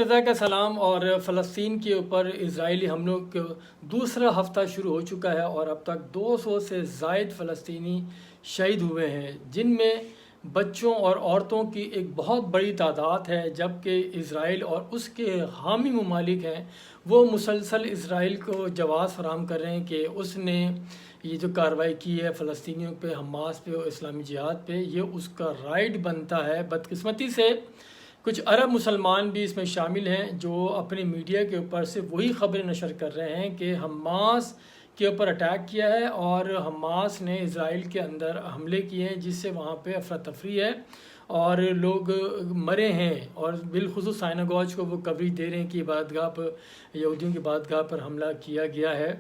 رضا کا سلام۔ اور فلسطین کے اوپر اسرائیلی حملوں کا دوسرا ہفتہ شروع ہو چکا ہے اور اب تک 200 سے زائد فلسطینی شہید ہوئے ہیں، جن میں بچوں اور عورتوں کی ایک بہت بڑی تعداد ہے، جبکہ اسرائیل اور اس کے حامی ممالک ہیں وہ مسلسل اسرائیل کو جواز فراہم کر رہے ہیں کہ اس نے یہ جو کارروائی کی ہے فلسطینیوں پہ، حماس پہ اور اسلامی جہاد پہ، یہ اس کا رائٹ بنتا ہے۔ بدقسمتی سے کچھ عرب مسلمان بھی اس میں شامل ہیں جو اپنے میڈیا کے اوپر سے وہی خبریں نشر کر رہے ہیں کہ حماس کے اوپر اٹیک کیا ہے اور حماس نے اسرائیل کے اندر حملے کیے ہیں، جس سے وہاں پہ افراتفری ہے اور لوگ مرے ہیں، اور بالخصوص سائناگوج کو وہ کوریج دے رہے ہیں کہ عبادتگاہ پر، یہودیوں کی عبادتگاہ پر حملہ کیا گیا ہے۔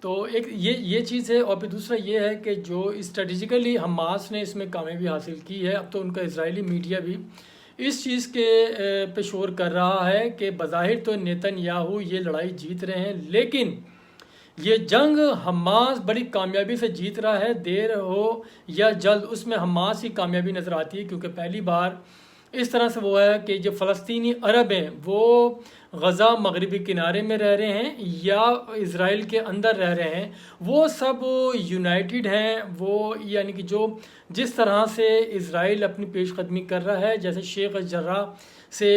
تو ایک یہ چیز ہے، اور پھر دوسرا یہ ہے کہ جو اسٹریٹجیکلی حماس نے اس میں کامیابی حاصل کی ہے، اب تو ان کا اسرائیلی میڈیا بھی اس چیز کے پہ شور کر رہا ہے کہ بظاہر تو نیتن یاہو یہ لڑائی جیت رہے ہیں، لیکن یہ جنگ حماس بڑی کامیابی سے جیت رہا ہے، دیر ہو یا جلد اس میں حماس کی کامیابی نظر آتی ہے، کیونکہ پہلی بار اس طرح سے وہ ہے کہ جو فلسطینی عرب ہیں وہ غزہ مغربی کنارے میں رہ رہے ہیں یا اسرائیل کے اندر رہ رہے ہیں، وہ سب یونائٹڈ ہیں، وہ یعنی کہ جو جس طرح سے اسرائیل اپنی پیش قدمی کر رہا ہے، جیسے شیخ الجراح سے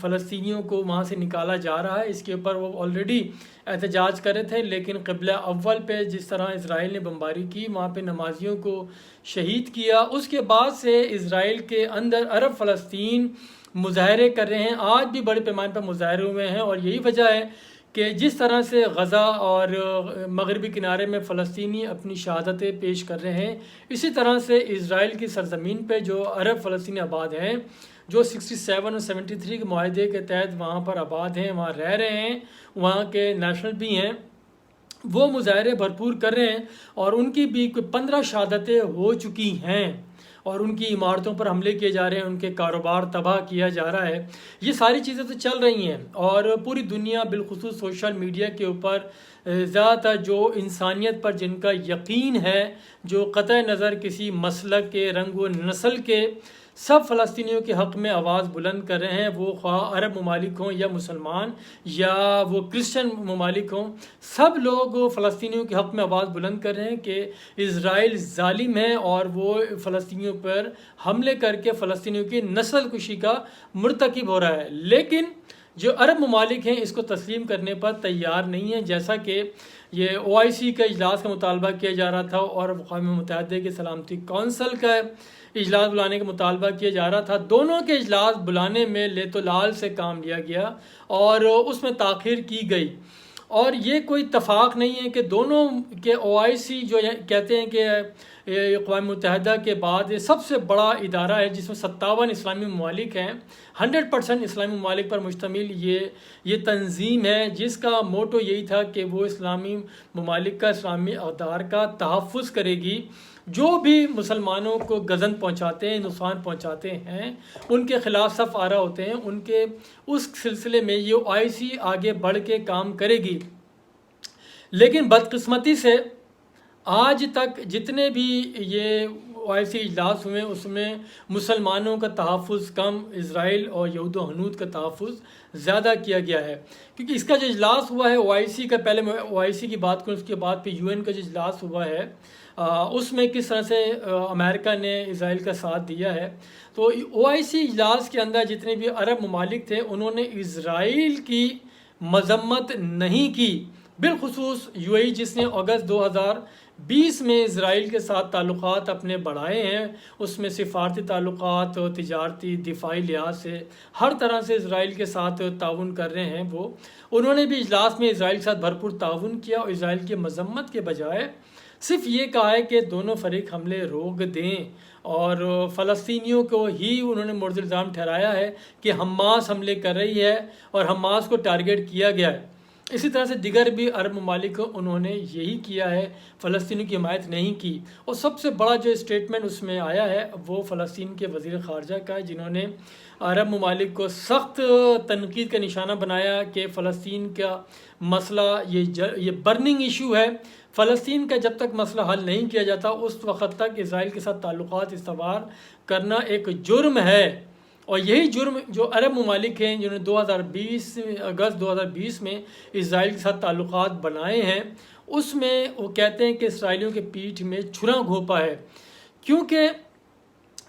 فلسطینیوں کو وہاں سے نکالا جا رہا ہے، اس کے اوپر وہ آلریڈی احتجاج کر رہے تھے، لیکن قبلہ اول پہ جس طرح اسرائیل نے بمباری کی، وہاں پہ نمازیوں کو شہید کیا، اس کے بعد سے اسرائیل کے اندر عرب فلسطین مظاہرے کر رہے ہیں، آج بھی بڑے پیمانے پر مظاہرے ہوئے ہیں، اور یہی وجہ ہے کہ جس طرح سے غزہ اور مغربی کنارے میں فلسطینی اپنی شہادتیں پیش کر رہے ہیں، اسی طرح سے اسرائیل کی سرزمین پہ جو عرب فلسطینی آباد ہیں، جو 67 اور 73 کے معاہدے کے تحت وہاں پر آباد ہیں، وہاں رہ رہے ہیں، وہاں کے نیشنل بھی ہیں، وہ مظاہرے بھرپور کر رہے ہیں، اور ان کی بھی 15 شہادتیں ہو چکی ہیں، اور ان کی عمارتوں پر حملے کیے جا رہے ہیں، ان کے کاروبار تباہ کیا جا رہا ہے۔ یہ ساری چیزیں تو چل رہی ہیں، اور پوری دنیا بالخصوص سوشل میڈیا کے اوپر زیادہ تر جو انسانیت پر جن کا یقین ہے، جو قطع نظر کسی مسلک کے، رنگ و نسل کے، سب فلسطینیوں کے حق میں آواز بلند کر رہے ہیں، وہ خواہ عرب ممالک ہوں یا مسلمان یا وہ کرسچن ممالک ہوں، سب لوگ فلسطینیوں کے حق میں آواز بلند کر رہے ہیں کہ اسرائیل ظالم ہے اور وہ فلسطینیوں پر حملے کر کے فلسطینیوں کی نسل کشی کا مرتکب ہو رہا ہے، لیکن جو عرب ممالک ہیں اس کو تسلیم کرنے پر تیار نہیں ہیں، جیسا کہ یہ OIC کا اجلاس کا مطالبہ کیا جا رہا تھا اور اقوام متحدہ کے سلامتی کونسل کا اجلاس بلانے کا مطالبہ کیا جا رہا تھا۔ دونوں کے اجلاس بلانے میں لیت و لال سے کام لیا گیا اور اس میں تاخیر کی گئی، اور یہ کوئی اتفاق نہیں ہے کہ دونوں کے OIC جو کہتے ہیں کہ اقوام متحدہ کے بعد یہ سب سے بڑا ادارہ ہے جس میں 57 اسلامی ممالک ہیں، 100% اسلامی ممالک پر مشتمل یہ تنظیم ہے، جس کا موٹو یہی تھا کہ وہ اسلامی ممالک کا، اسلامی اقدار کا تحفظ کرے گی، جو بھی مسلمانوں کو گزن پہنچاتے ہیں، نقصان پہنچاتے ہیں، ان کے خلاف صف آرا ہوتے ہیں، ان کے اس سلسلے میں یہ OIC آگے بڑھ کے کام کرے گی۔ لیکن بدقسمتی سے آج تک جتنے بھی یہ OIC اجلاس ہوئے اس میں مسلمانوں کا تحفظ کم، اسرائیل اور یہود و ہنود کا تحفظ زیادہ کیا گیا ہے، کیونکہ اس کا جو اجلاس ہوا ہے OIC کا، پہلے میں OIC کی بات کروں، اس کے بعد پہ UN کا جو اجلاس ہوا ہے اس میں کس طرح سے امریکہ نے اسرائیل کا ساتھ دیا ہے۔ تو OIC اجلاس کے اندر جتنے بھی عرب ممالک تھے انہوں نے اسرائیل کی مذمت نہیں کی، بالخصوص UAE جس نے اگست 2020 میں اسرائیل کے ساتھ تعلقات اپنے بڑھائے ہیں، اس میں سفارتی تعلقات، تجارتی، دفاعی لحاظ سے ہر طرح سے اسرائیل کے ساتھ تعاون کر رہے ہیں، انہوں نے بھی اجلاس میں اسرائیل کے ساتھ بھرپور تعاون کیا، اور اسرائیل کی مذمت کے بجائے صرف یہ کہا ہے کہ دونوں فریق حملے روک دیں، اور فلسطینیوں کو ہی انہوں نے مورد الزام ٹھہرایا ہے کہ حماس حملے کر رہی ہے اور حماس کو ٹارگٹ کیا گیا ہے۔ اسی طرح سے دیگر بھی عرب ممالک انہوں نے یہی کیا ہے، فلسطینیوں کی حمایت نہیں کی، اور سب سے بڑا جو اسٹیٹمنٹ اس میں آیا ہے وہ فلسطین کے وزیر خارجہ کا ہے، جنہوں نے عرب ممالک کو سخت تنقید کا نشانہ بنایا کہ فلسطین کا مسئلہ یہ برننگ ایشو ہے، فلسطین کا جب تک مسئلہ حل نہیں کیا جاتا اس وقت تک اسرائیل کے ساتھ تعلقات استوار کرنا ایک جرم ہے، اور یہی جرم جو عرب ممالک ہیں جنہوں نے 2020 اگست 2020 میں اسرائیل کے ساتھ تعلقات بنائے ہیں، اس میں وہ کہتے ہیں کہ اسرائیلیوں کے پیٹھ میں چھرا گھونپا ہے، کیونکہ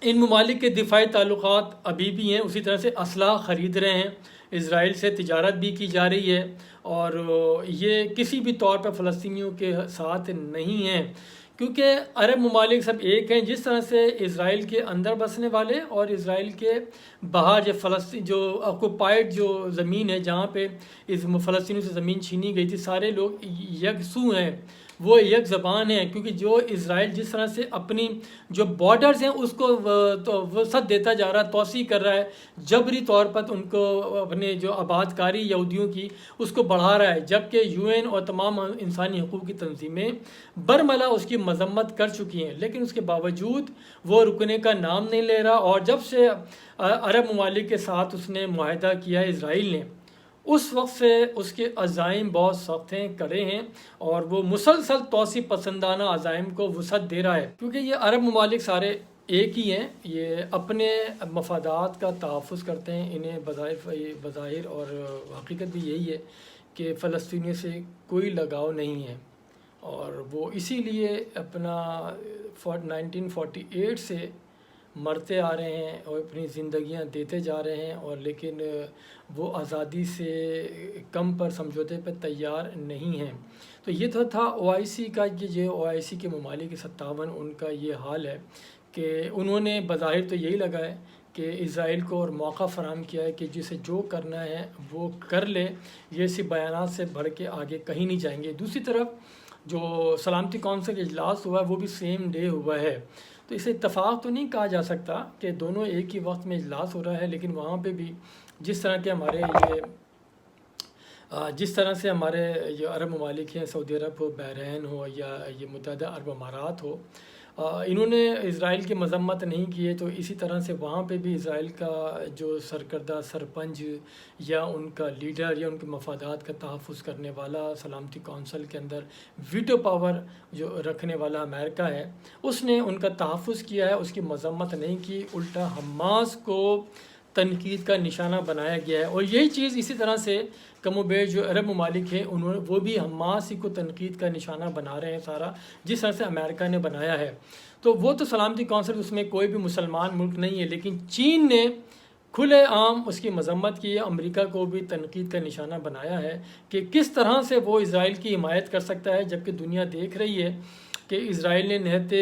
ان ممالک کے دفاعی تعلقات ابھی بھی ہیں، اسی طرح سے اسلحہ خرید رہے ہیں، اسرائیل سے تجارت بھی کی جا رہی ہے، اور یہ کسی بھی طور پر فلسطینیوں کے ساتھ نہیں ہیں، کیونکہ عرب ممالک سب ایک ہیں۔ جس طرح سے اسرائیل کے اندر بسنے والے اور اسرائیل کے باہر جو فلسطین جو آکوپائڈ جو زمین ہے جہاں پہ اس فلسطینیوں سے زمین چھینی گئی تھی، سارے لوگ یکسو ہیں، وہ یک زبان ہیں، کیونکہ جو اسرائیل جس طرح سے اپنی جو بارڈرز ہیں اس کو وسعت دیتا جا رہا ہے، توسیع کر رہا ہے، جبری طور پر ان کو اپنے جو آباد کاری یہودیوں کی اس کو بڑھا رہا ہے، جبکہ یو این اور تمام انسانی حقوق کی تنظیمیں برملا اس کی مذمت کر چکی ہیں، لیکن اس کے باوجود وہ رکنے کا نام نہیں لے رہا۔ اور جب سے عرب ممالک کے ساتھ اس نے معاہدہ کیا ہے اسرائیل نے، اس وقت سے اس کے عزائم بہت سخت ہیں، کڑے ہیں، اور وہ مسلسل توسیع پسندانہ عزائم کو وسعت دے رہا ہے، کیونکہ یہ عرب ممالک سارے ایک ہی ہیں، یہ اپنے مفادات کا تحفظ کرتے ہیں، انہیں بظاہر اور حقیقت بھی یہی ہے کہ فلسطینیوں سے کوئی لگاؤ نہیں ہے، اور وہ اسی لیے اپنا 1948 سے مرتے آ رہے ہیں اور اپنی زندگیاں دیتے جا رہے ہیں، اور لیکن وہ آزادی سے کم پر سمجھوتے پہ تیار نہیں ہیں۔ تو یہ تو تھا OIC کا، کہ جو OIC کے ممالک 57 ان کا یہ حال ہے کہ انہوں نے بظاہر تو یہی لگا ہے کہ اسرائیل کو اور موقع فراہم کیا ہے کہ جسے جو کرنا ہے وہ کر لے، یہ ایسی بیانات سے بڑھ کے آگے کہیں نہیں جائیں گے۔ دوسری طرف جو سلامتی کونسل کا اجلاس ہوا ہے وہ بھی سیم ڈے ہوا ہے، تو اسے اتفاق تو نہیں کہا جا سکتا کہ دونوں ایک ہی وقت میں اجلاس ہو رہا ہے، لیکن وہاں پہ بھی جس طرح کے ہمارے یہ عرب ممالک ہیں، سعودی عرب ہو، بحرین ہو، یا یہ متحدہ عرب امارات ہو، انہوں نے اسرائیل کی مذمت نہیں کی ہے، تو اسی طرح سے وہاں پہ بھی اسرائیل کا جو سرکردہ سرپنچ یا ان کا لیڈر یا ان کے مفادات کا تحفظ کرنے والا سلامتی کونسل کے اندر ویٹو پاور جو رکھنے والا امریکہ ہے، اس نے ان کا تحفظ کیا ہے، اس کی مذمت نہیں کی، الٹا حماس کو تنقید کا نشانہ بنایا گیا ہے۔ اور یہی چیز اسی طرح سے کم و بیش جو عرب ممالک ہیں وہ بھی حماس ہی کو تنقید کا نشانہ بنا رہے ہیں سارا، جس طرح سے امریکہ نے بنایا ہے۔ تو وہ تو سلامتی کونسل اس میں کوئی بھی مسلمان ملک نہیں ہے، لیکن چین نے کھلے عام اس کی مذمت کی ہے، امریکہ کو بھی تنقید کا نشانہ بنایا ہے کہ کس طرح سے وہ اسرائیل کی حمایت کر سکتا ہے، جبکہ دنیا دیکھ رہی ہے کہ اسرائیل نے نہتے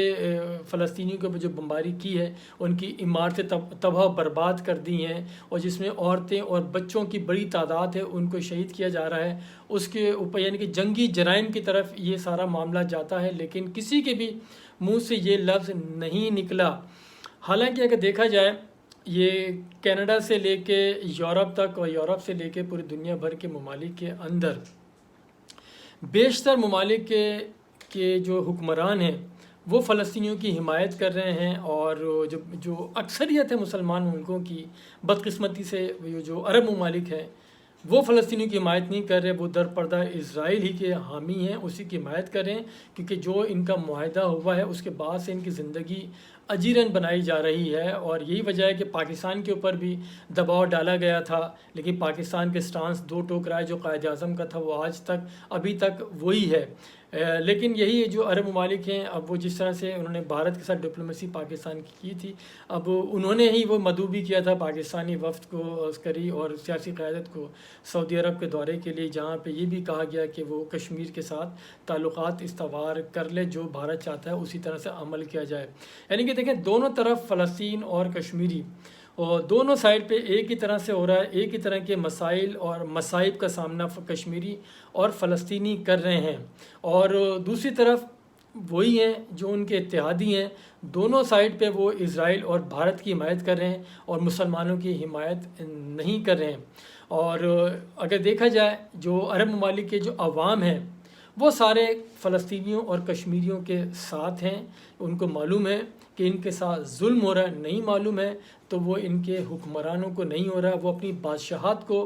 فلسطینیوں کے اوپر جو بمباری کی ہے، ان کی عمارتیں تباہ و برباد کر دی ہیں، اور جس میں عورتیں اور بچوں کی بڑی تعداد ہے ان کو شہید کیا جا رہا ہے، اس کے اوپر یعنی کہ جنگی جرائم کی طرف یہ سارا معاملہ جاتا ہے، لیکن کسی کے بھی منہ سے یہ لفظ نہیں نکلا۔ حالانکہ اگر دیکھا جائے یہ کینیڈا سے لے کے یورپ تک اور یورپ سے لے کے پوری دنیا بھر کے ممالک کے اندر بیشتر ممالک کے جو حکمران ہیں وہ فلسطینیوں کی حمایت کر رہے ہیں، اور جو اکثریت ہے مسلمان ملکوں کی، بدقسمتی سے جو عرب ممالک ہیں وہ فلسطینیوں کی حمایت نہیں کر رہے، وہ در پردہ اسرائیل ہی کے حامی ہیں، اسی کی حمایت کر رہے ہیں، کیونکہ جو ان کا معاہدہ ہوا ہے اس کے بعد سے ان کی زندگی اجیرن بنائی جا رہی ہے، اور یہی وجہ ہے کہ پاکستان کے اوپر بھی دباؤ ڈالا گیا تھا، لیکن پاکستان کے سٹانس دو ٹوک رہا ہے، جو قائد اعظم کا تھا وہ آج تک ابھی تک وہی ہے۔ لیکن یہی جو عرب ممالک ہیں، اب وہ جس طرح سے انہوں نے بھارت کے ساتھ ڈپلومیسی پاکستان کی تھی، اب انہوں نے ہی وہ مدعو بھی کیا تھا پاکستانی وفد کو، عسکری اور سیاسی قیادت کو، سعودی عرب کے دورے کے لیے، جہاں پہ یہ بھی کہا گیا کہ وہ کشمیر کے ساتھ تعلقات استوار کر لے، جو بھارت چاہتا ہے اسی طرح سے عمل کیا جائے۔ یعنی کہ دیکھیں دونوں طرف فلسطین اور کشمیری، اور دونوں سائڈ پہ ایک ہی طرح سے ہو رہا ہے، ایک ہی طرح کے مسائل اور مصائب کا سامنا کشمیری اور فلسطینی کر رہے ہیں، اور دوسری طرف وہی ہیں جو ان کے اتحادی ہیں، دونوں سائڈ پہ وہ اسرائیل اور بھارت کی حمایت کر رہے ہیں اور مسلمانوں کی حمایت نہیں کر رہے ہیں۔ اور اگر دیکھا جائے جو عرب ممالک کے جو عوام ہیں وہ سارے فلسطینیوں اور کشمیریوں کے ساتھ ہیں، ان کو معلوم ہے کہ ان کے ساتھ ظلم ہو رہا ہے، نہیں معلوم ہے تو وہ ان کے حکمرانوں کو نہیں ہو رہا ہے، وہ اپنی بادشاہت کو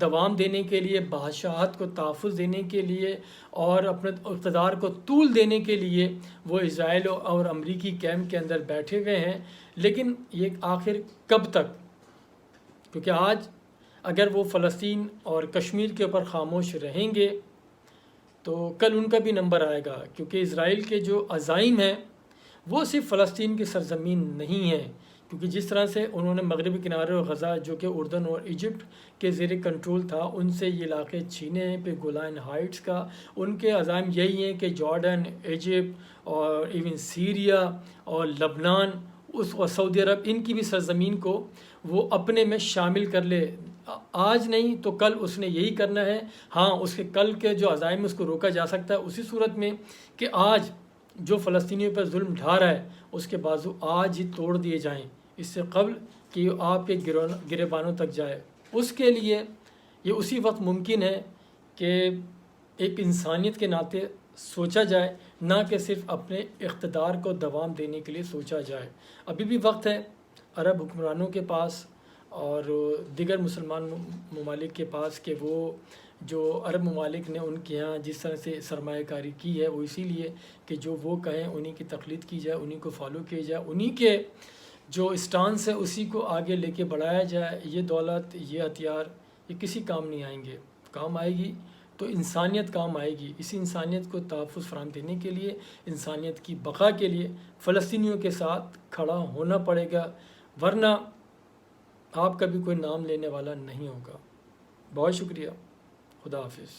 دوام دینے کے لیے، بادشاہت کو تحفظ دینے کے لیے اور اپنے اقتدار کو طول دینے کے لیے وہ اسرائیل اور امریکی کیمپ کے اندر بیٹھے ہوئے ہیں۔ لیکن یہ آخر کب تک کیونکہ آج اگر وہ فلسطین اور کشمیر کے اوپر خاموش رہیں گے تو کل ان کا بھی نمبر آئے گا، کیونکہ اسرائیل کے جو عزائم ہیں وہ صرف فلسطین کی سرزمین نہیں ہے، کیونکہ جس طرح سے انہوں نے مغربی کنارے اور غزہ جو کہ اردن اور ایجپٹ کے زیر کنٹرول تھا ان سے یہ علاقے چھینے ہیں، پہ گولان ہائٹس کا ان کے عزائم یہی ہیں کہ جارڈن، ایجپٹ اور ایون سیریا اور لبنان اور سعودی عرب ان کی بھی سرزمین کو وہ اپنے میں شامل کر لے۔ آج نہیں تو کل اس نے یہی کرنا ہے۔ ہاں، اس کے کل کے جو عزائم اس کو روکا جا سکتا ہے اسی صورت میں کہ آج جو فلسطینیوں پر ظلم ڈھا رہا ہے اس کے بازو آج ہی توڑ دیے جائیں، اس سے قبل کہ آپ کے گریبانوں تک جائے۔ اس کے لیے یہ اسی وقت ممکن ہے کہ ایک انسانیت کے ناطے سوچا جائے، نہ کہ صرف اپنے اقتدار کو دوام دینے کے لیے سوچا جائے۔ ابھی بھی وقت ہے عرب حکمرانوں کے پاس اور دیگر مسلمان ممالک کے پاس کہ وہ جو عرب ممالک نے ان کے ہاں جس طرح سے سرمایہ کاری کی ہے وہ اسی لیے کہ جو وہ کہیں انہی کی تقلید کی جائے، انہی کو فالو کیا جائے، انہی کے جو اسٹانس ہے اسی کو آگے لے کے بڑھایا جائے۔ یہ دولت، یہ ہتھیار، یہ کسی کام نہیں آئیں گے۔ کام آئے گی تو انسانیت کام آئے گی۔ اسی انسانیت کو تحفظ فراہم دینے کے لیے، انسانیت کی بقا کے لیے فلسطینیوں کے ساتھ کھڑا ہونا پڑے گا، ورنہ آپ کا بھی کوئی نام لینے والا نہیں ہوگا۔ بہت شکریہ، خدا حافظ۔